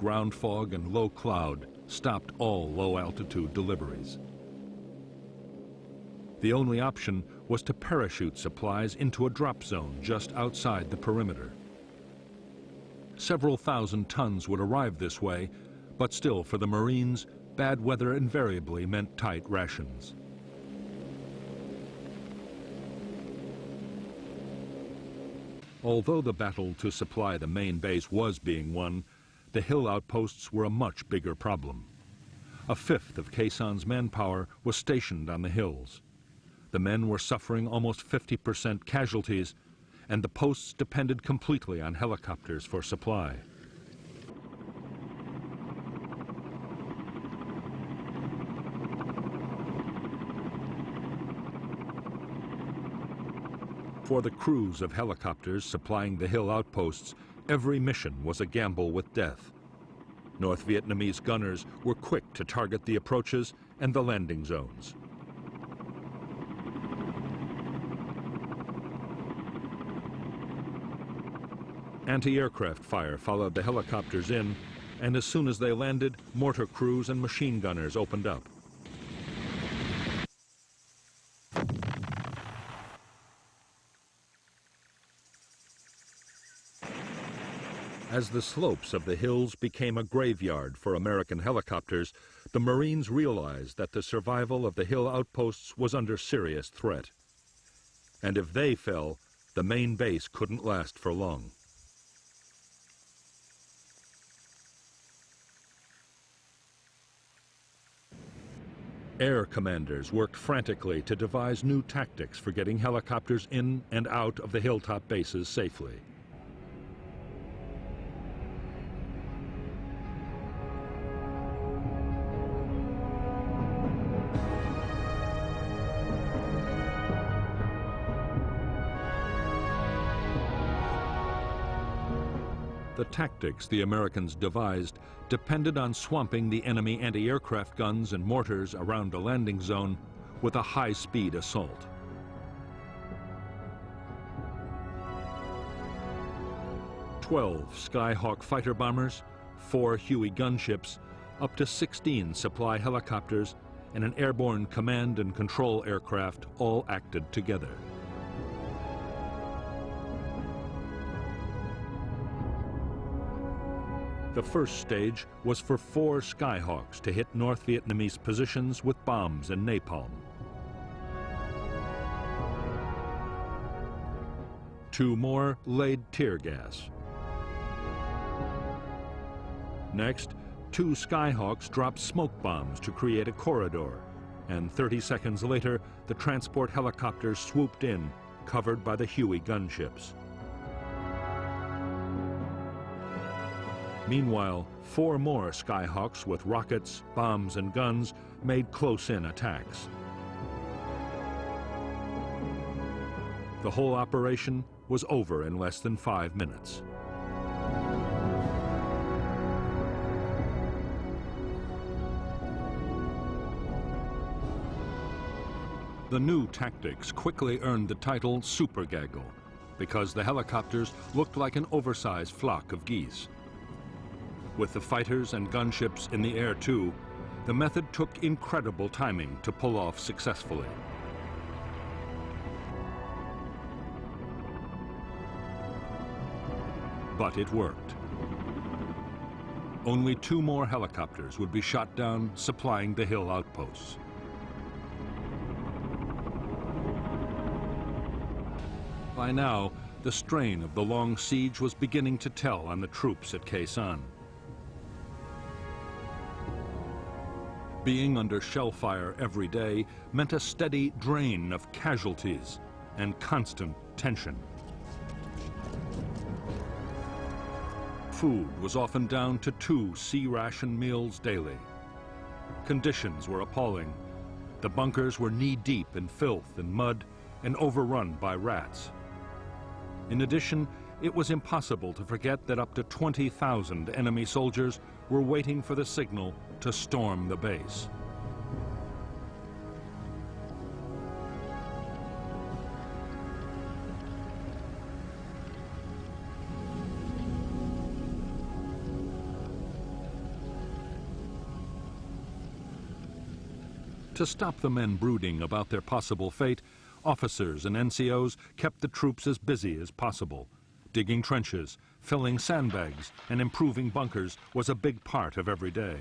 ground fog and low cloud stopped all low-altitude deliveries. The only option was to parachute supplies into a drop zone just outside the perimeter. Several thousand tons would arrive this way, but still for the Marines, bad weather invariably meant tight rations. Although the battle to supply the main base was being won, the hill outposts were a much bigger problem. A fifth of Khe San's manpower was stationed on the hills. The men were suffering almost 50% casualties, and the posts depended completely on helicopters for supply. For the crews of helicopters supplying the hill outposts, every mission was a gamble with death. North Vietnamese gunners were quick to target the approaches and the landing zones. Anti-aircraft fire followed the helicopters in, and as soon as they landed, mortar crews and machine gunners opened up. As the slopes of the hills became a graveyard for American helicopters, the Marines realized that the survival of the hill outposts was under serious threat. And if they fell, the main base couldn't last for long. Air commanders worked frantically to devise new tactics for getting helicopters in and out of the hilltop bases safely. The tactics the Americans devised depended on swamping the enemy anti-aircraft guns and mortars around a landing zone with a high-speed assault. "12 Skyhawk fighter bombers, 4 Huey gunships, up to 16 supply helicopters, and an airborne command and control aircraft all acted together. The first stage was for 4 Skyhawks to hit North Vietnamese positions with bombs and napalm. 2 more laid tear gas. Next, 2 Skyhawks dropped smoke bombs to create a corridor, and 30 seconds later, the transport helicopters swooped in, covered by the Huey gunships. Meanwhile, 4 more Skyhawks with rockets, bombs, and guns made close-in attacks. The whole operation was over in less than 5 minutes. The new tactics quickly earned the title Super Gaggle, because the helicopters looked like an oversized flock of geese. With the fighters and gunships in the air too, the method took incredible timing to pull off successfully. But it worked. Only 2 more helicopters would be shot down supplying the hill outposts. By now, the strain of the long siege was beginning to tell on the troops at Khe San. Being under shell fire every day meant a steady drain of casualties and constant tension. Food was often down to 2 sea ration meals daily. Conditions were appalling. The bunkers were knee-deep in filth and mud and overrun by rats. In addition, it was impossible to forget that up to 20,000 enemy soldiers were waiting for the signal to storm the base. To stop the men brooding about their possible fate, officers and NCOs kept the troops as busy as possible. Digging trenches, filling sandbags, and improving bunkers was a big part of every day.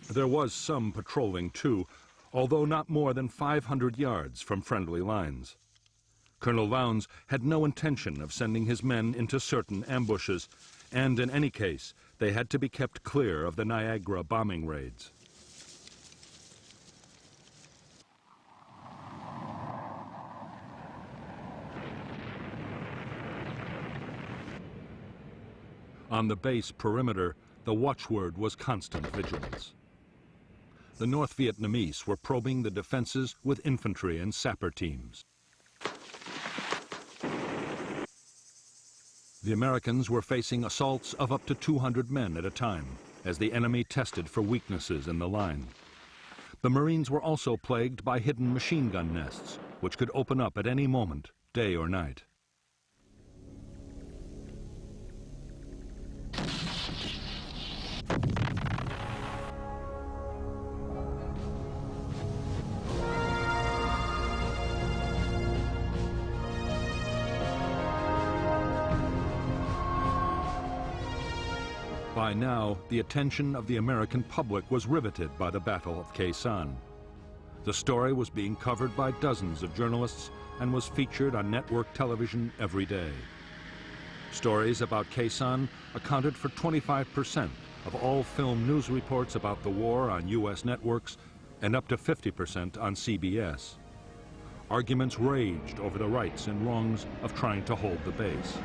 There was some patrolling too, although not more than 500 yards from friendly lines. Colonel Lowndes had no intention of sending his men into certain ambushes, and in any case, they had to be kept clear of the Niagara bombing raids. On the base perimeter, the watchword was constant vigilance. The North Vietnamese were probing the defenses with infantry and sapper teams. The Americans were facing assaults of up to 200 men at a time, as the enemy tested for weaknesses in the line. The Marines were also plagued by hidden machine gun nests, which could open up at any moment, day or night. By now, the attention of the American public was riveted by the Battle of Khe Sanh. The story was being covered by dozens of journalists and was featured on network television every day. Stories about Khe Sanh accounted for 25% of all film news reports about the war on U.S. networks and up to 50% on CBS. Arguments raged over the rights and wrongs of trying to hold the base.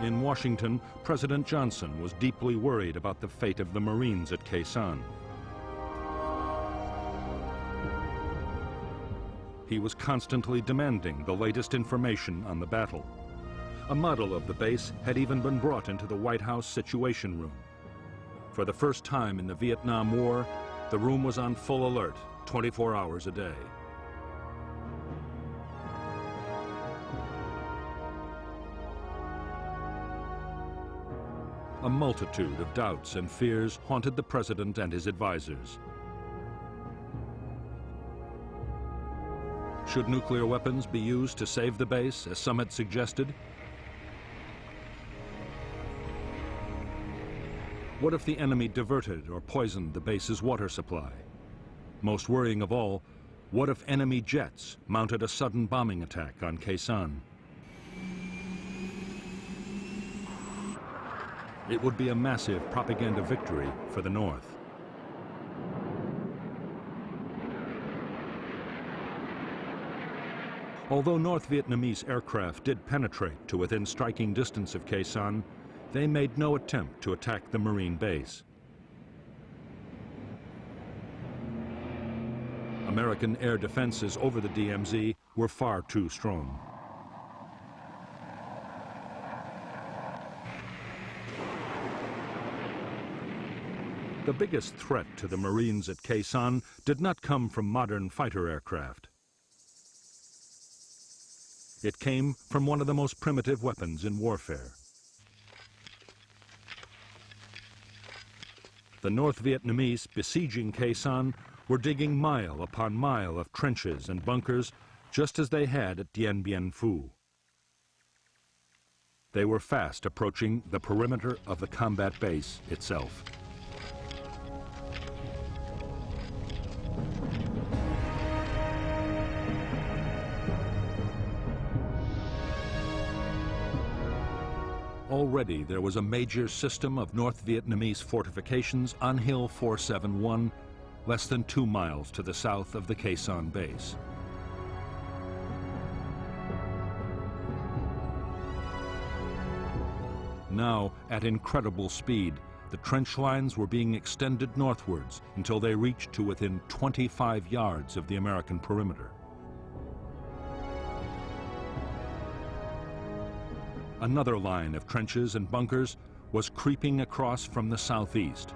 In Washington, President Johnson was deeply worried about the fate of the Marines at Khe Sanh. He was constantly demanding the latest information on the battle. A model of the base had even been brought into the White House Situation Room. For the first time in the Vietnam War, the room was on full alert, 24 hours a day. A multitude of doubts and fears haunted the president and his advisors. Should nuclear weapons be used to save the base, as some had suggested? What if the enemy diverted or poisoned the base's water supply? Most worrying of all, what if enemy jets mounted a sudden bombing attack on Khe Sanh? It would be a massive propaganda victory for the North. Although North Vietnamese aircraft did penetrate to within striking distance of Khe Sanh, they made no attempt to attack the Marine base. American air defenses over the DMZ were far too strong. The biggest threat to the Marines at Khe Sanh did not come from modern fighter aircraft. It came from one of the most primitive weapons in warfare. The North Vietnamese besieging Khe Sanh were digging mile upon mile of trenches and bunkers, just as they had at Dien Bien Phu. They were fast approaching the perimeter of the combat base itself. Already there was a major system of North Vietnamese fortifications on Hill 471, less than 2 miles to the south of the Khe Sanh base. Now, at incredible speed, the trench lines were being extended northwards until they reached to within 25 yards of the American perimeter. Another line of trenches and bunkers was creeping across from the southeast.